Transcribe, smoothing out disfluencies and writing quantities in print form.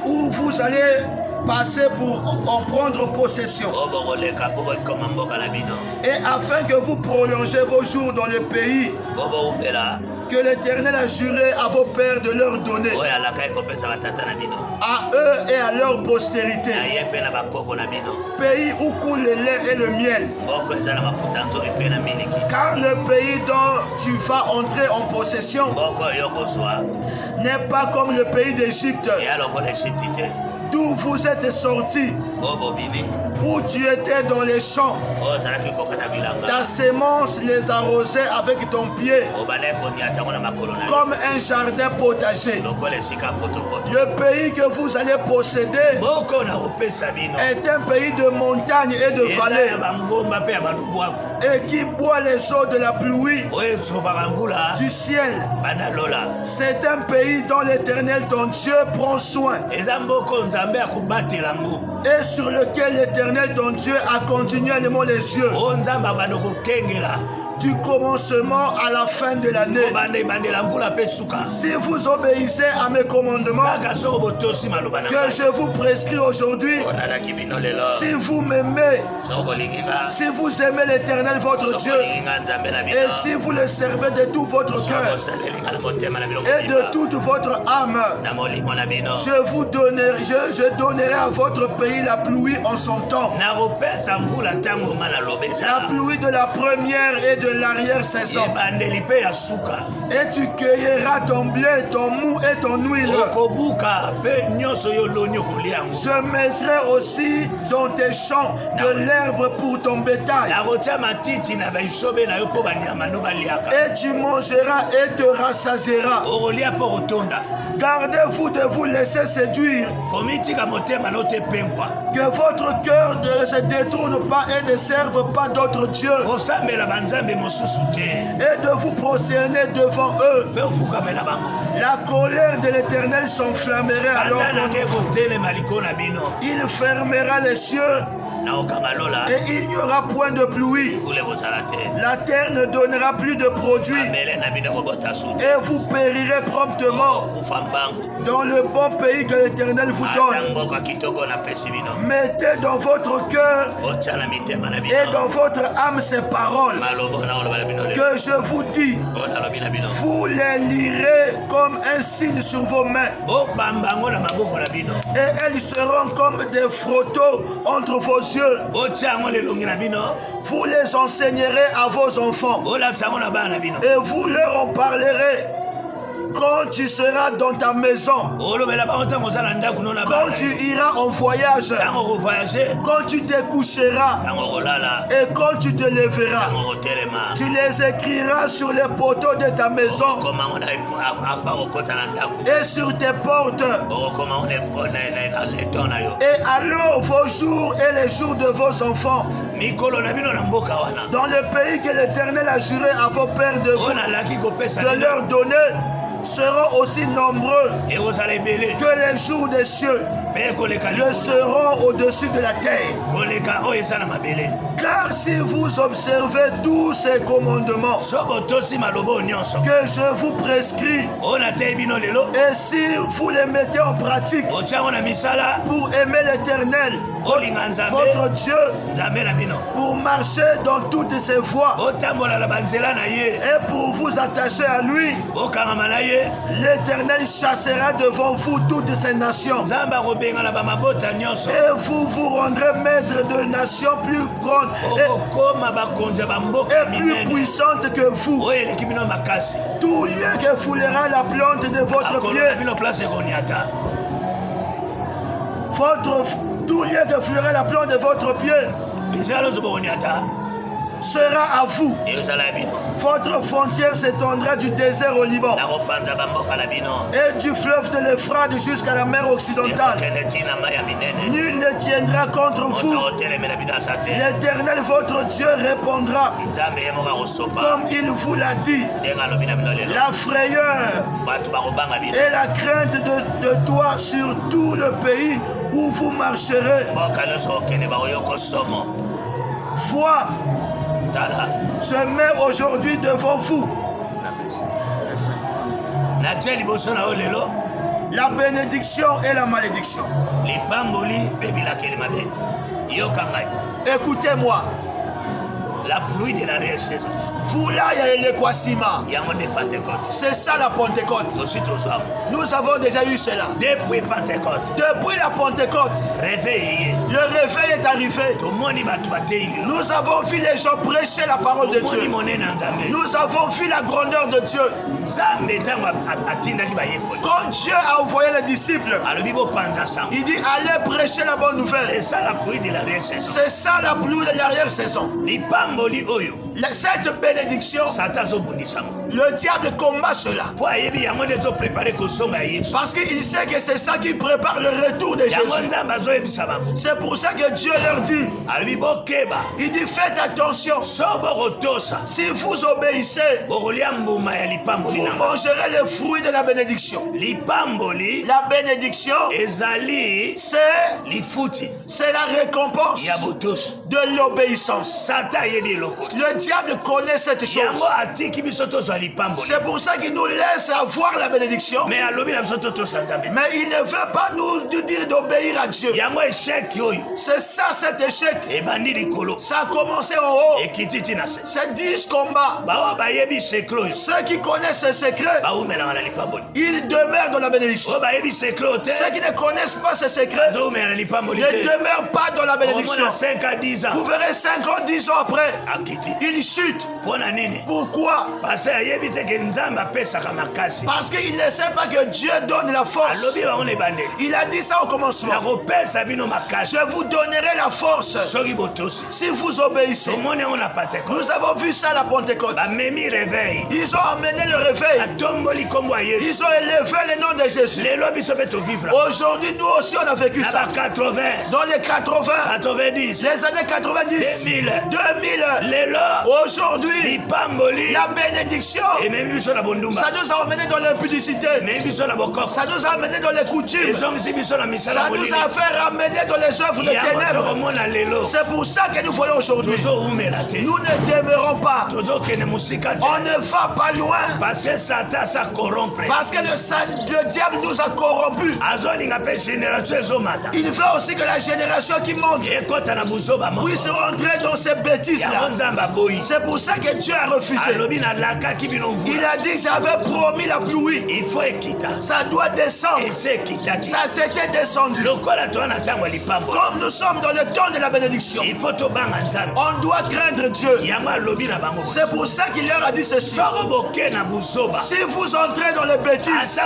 où vous allez passer pour en prendre possession. Et afin que vous prolongez vos jours dans le pays que l'Éternel a juré à vos pères de leur donner, à eux et à leur postérité, pays où coule le lait et le miel. Car le pays dont tu vas entrer en possession n'est pas comme le pays d'Égypte, d'où vous êtes sortis, où tu étais dans les champs. Ta sémence les arrosait avec ton pied, comme un jardin potager. Le pays que vous allez posséder est un pays de montagnes et de vallées, et qui boit les eaux de la pluie du ciel. C'est un pays dont l'Éternel ton Dieu prend soin, et sur lequel l'Éternel ton Dieu a continuellement les yeux, du commencement à la fin de l'année. Si vous obéissez à mes commandements que je vous prescris aujourd'hui, si vous m'aimez, si vous aimez l'Éternel votre Dieu, et si vous le servez de tout votre cœur et de toute votre âme, je donnerai à votre pays la pluie en son temps, la pluie de la première et de l'arrière-saison, et tu cueilleras ton blé, ton mou et ton huile. Je mettrai aussi dans tes champs de l'herbe pour ton bétail, et tu mangeras et te rassasieras. Gardez-vous de vous laisser séduire, que votre cœur ne se détourne pas et ne serve pas d'autres dieux, et de vous prosterner devant eux. La colère de l'Éternel s'enflammerait alors. Il fermera les cieux et il n'y aura point de pluie. La terre ne donnera plus de produits, et vous périrez promptement dans le bon pays que l'Éternel vous donne. Mettez dans votre cœur et dans votre âme ces paroles que je vous dis. Vous les lirez comme un signe sur vos mains, et elles seront comme des frotteaux entre vos yeux. Vous les enseignerez à vos enfants, et vous leur en parlerez quand tu seras dans ta maison, quand tu iras en voyage, quand tu te coucheras et quand tu te lèveras. Tu les écriras sur les poteaux de ta maison et sur tes portes. Et alors vos jours et les jours de vos enfants, dans le pays que l'Éternel a juré à vos pères de leur donner, seront aussi nombreux que les jours des cieux le seront au-dessus de la terre. Car si vous observez tous ces commandements que je vous prescris, et si vous les mettez en pratique pour aimer l'Éternel votre Dieu, pour marcher dans toutes ses voies et pour vous attacher à lui, l'Éternel chassera devant vous toutes ces nations, et vous vous rendrez maître de nations plus grandes et plus puissantes que vous. Tout lieu que foulera la plante de votre pied, tout lieu que foulera la plante de votre pied sera à vous. Votre frontière s'étendra du désert au Liban et du fleuve de l'Euphrate jusqu'à la mer occidentale. Nul ne tiendra contre vous. L'Éternel votre Dieu répondra comme il vous l'a dit. La frayeur et la crainte de toi sur tout le pays où vous marcherez. Vois, je mets aujourd'hui devant vous La bénédiction et la malédiction. Écoutez-moi. La pluie de la réelle saison. Vous là, il y a l'équasima. C'est ça la Pentecôte. Nous avons déjà eu cela. Depuis Pentecôte. Depuis la Pentecôte. Réveil. Le réveil est arrivé. Nous avons vu les gens prêcher la parole de Dieu. Nous avons vu la grandeur de Dieu. Quand Dieu a envoyé les disciples, il dit allez prêcher la bonne nouvelle. C'est ça la pluie de la réelle saison. C'est ça la pluie de l'arrière-saison. Cette bénédiction, le diable combat cela. Parce qu'il sait que c'est ça qui prépare le retour de Jésus. C'est pour ça que Dieu leur dit, il dit faites attention. Si vous obéissez, vous mangerez le fruit de la bénédiction. La bénédiction, c'est la récompense de l'obéissance. Le diable connaît cette chose. C'est pour ça qu'il nous laisse avoir la bénédiction. Mais il ne veut pas nous dire d'obéir à Dieu. C'est ça cet échec. Ça a commencé en haut. C'est 10 combats. Ceux qui connaissent ce secret, ils demeurent dans la bénédiction. Ceux qui ne connaissent pas ce secret, ne demeurent pas dans la bénédiction. Vous verrez 5 ans, 10 ans après, il chute. Pourquoi? Parce qu'il ne sait pas que Dieu donne la force. Il a dit ça au commencement. Je vous donnerai la force si vous obéissez. Nous avons vu ça à la Pentecôte. Ils ont amené le réveil. Ils ont élevé le nom de Jésus. Aujourd'hui, nous aussi, on a vécu ça. Dans les 80, 90, les années 90, 2000, aujourd'hui, la bénédiction, ça nous a amené dans l'impudicité, ça nous a amené dans les coutumes, ça nous a fait ramener dans les œuvres de ténèbres. C'est pour ça que nous voyons aujourd'hui, nous ne demeurons pas, on ne va pas loin, parce que le diable nous a corrompus. Il veut aussi que la génération qui monte puisse rentrer dans ces bêtises-là. C'est pour ça que Dieu a refusé. Il a dit j'avais promis la pluie. Ça doit descendre. Ça s'était descendu. Comme nous sommes dans le temps de la bénédiction, on doit craindre Dieu. C'est pour ça qu'il leur a dit ceci. Si vous entrez dans les bêtises,